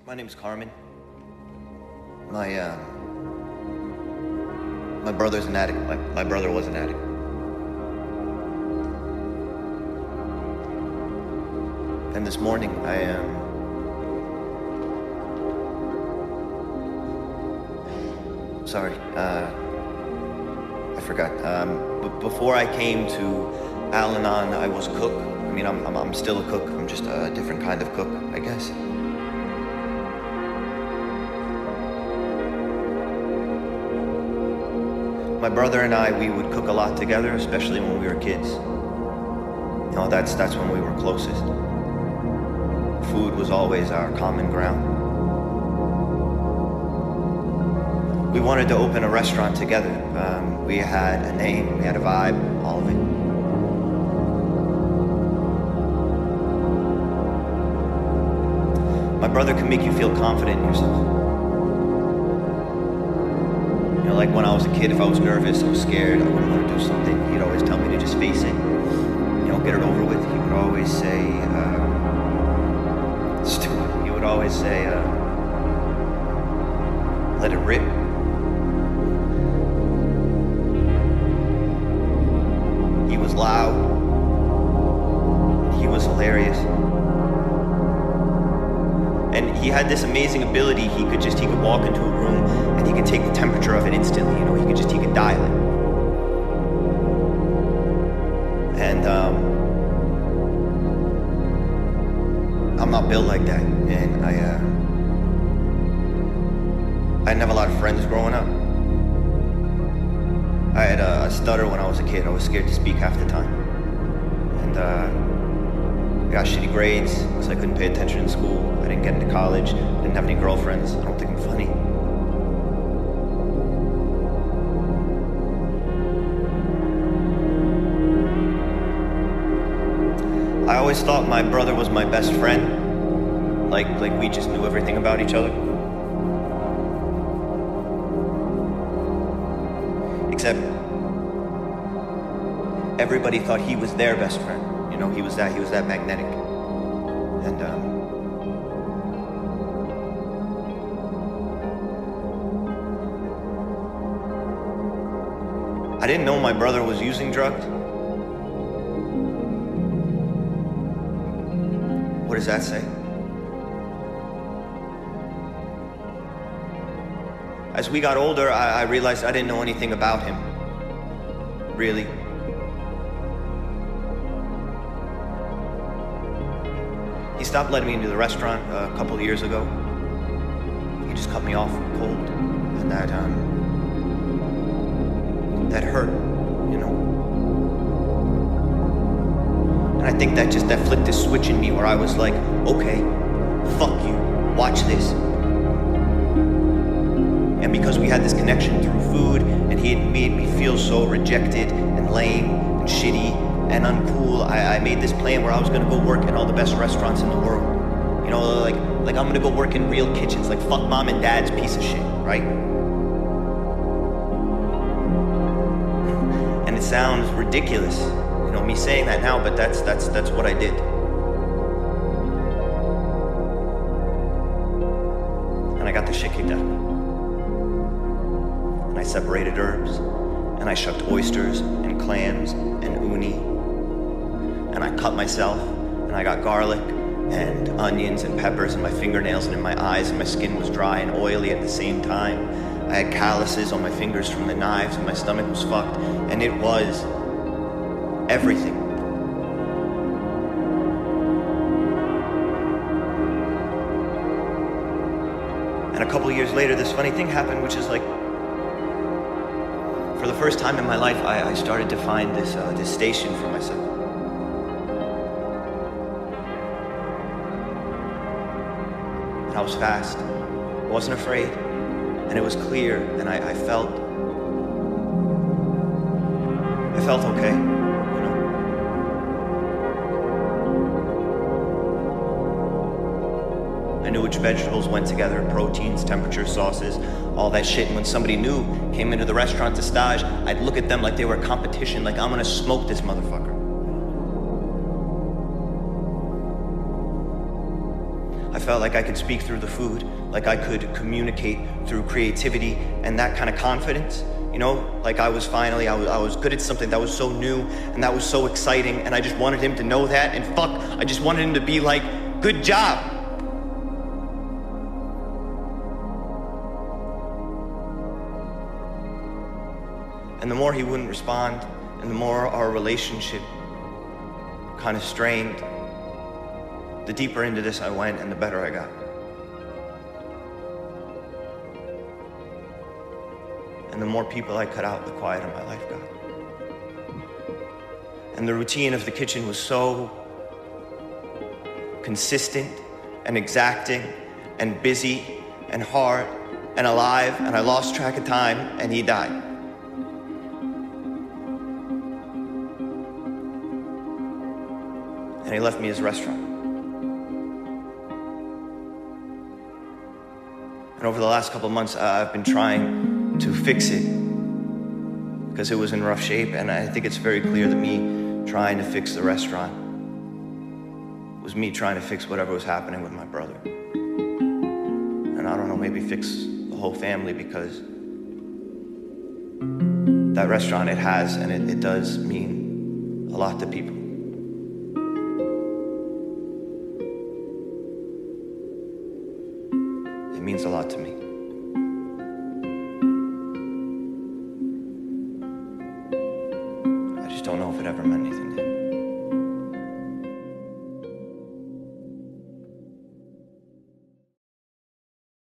My name's Carmen. My brother's an addict. My brother was an addict. And this morning, sorry, I forgot. Before I came to Al-Anon, I was a cook. I mean, I'm still a cook. I'm just a different kind of cook, I guess. My brother and I, we would cook a lot together, especially when we were kids. You know, that's when we were closest. Food was always our common ground. We wanted to open a restaurant together. We had a name, we had a vibe, all of it. My brother can make you feel confident in yourself. You know, like when I was a kid, if I was nervous, I was scared, I wouldn't want to do something, he'd always tell me to just face it, you know, get it over with. He would always say, he would always say, let it rip. He was loud. He was hilarious. And he had this amazing ability. He could walk into a room and he could take the temperature of it instantly. You know, he could dial it. And I'm not built like that. And I didn't have a lot of friends growing up. I had a stutter when I was a kid. I was scared to speak half the time. And I got shitty grades because I couldn't pay attention in school. I didn't get into college. I didn't have any girlfriends. I don't think I'm funny. I always thought my brother was my best friend. Like we just knew everything about each other. Except everybody thought he was their best friend. You know, he was that magnetic. And I didn't know my brother was using drugs. What does that say? As we got older, I realized I didn't know anything about him. Really. He stopped letting me into the restaurant a couple of years ago. He just cut me off cold. And that hurt, you know. And I think that flipped this switch in me where I was like, okay, fuck you, watch this. And because we had this connection through food, and he had made me feel so rejected and lame and shitty and uncool, I made this plan where I was gonna go work in all the best restaurants in the world. You know, like I'm gonna go work in real kitchens, like fuck mom and dad's piece of shit, right? And it sounds ridiculous, you know, me saying that now, but that's what I did. And I got the shit kicked out of me. And I separated herbs, and I shucked oysters and clams and uni, and I cut myself, and I got garlic and onions and peppers in my fingernails and in my eyes, and my skin was dry and oily at the same time. I had calluses on my fingers from the knives, and my stomach was fucked, and it was everything. And a couple of years later, this funny thing happened, which is like, for the first time in my life, I started to find this station for myself. And I was fast, I wasn't afraid, and it was clear, and I felt okay, you know. I knew which vegetables went together, proteins, temperature, sauces, all that shit. And when somebody new came into the restaurant to stage, I'd look at them like they were a competition, like I'm gonna smoke this motherfucker. I felt like I could speak through the food, like I could communicate through creativity and that kind of confidence. You know, like I was good at something that was so new and that was so exciting, and I just wanted him to know that, and fuck, I just wanted him to be like, good job. And the more he wouldn't respond, and the more our relationship kind of strained, the deeper into this I went and the better I got. And the more people I cut out, the quieter my life got. And the routine of the kitchen was so consistent and exacting and busy and hard and alive, and I lost track of time, and he died. And he left me his restaurant. And over the last couple of months, I've been trying to fix it because it was in rough shape, and I think it's very clear that me trying to fix the restaurant was me trying to fix whatever was happening with my brother. And I don't know, maybe fix the whole family, because that restaurant, it has, and it does mean a lot to people. It means a lot to me. I just don't know if it ever meant anything.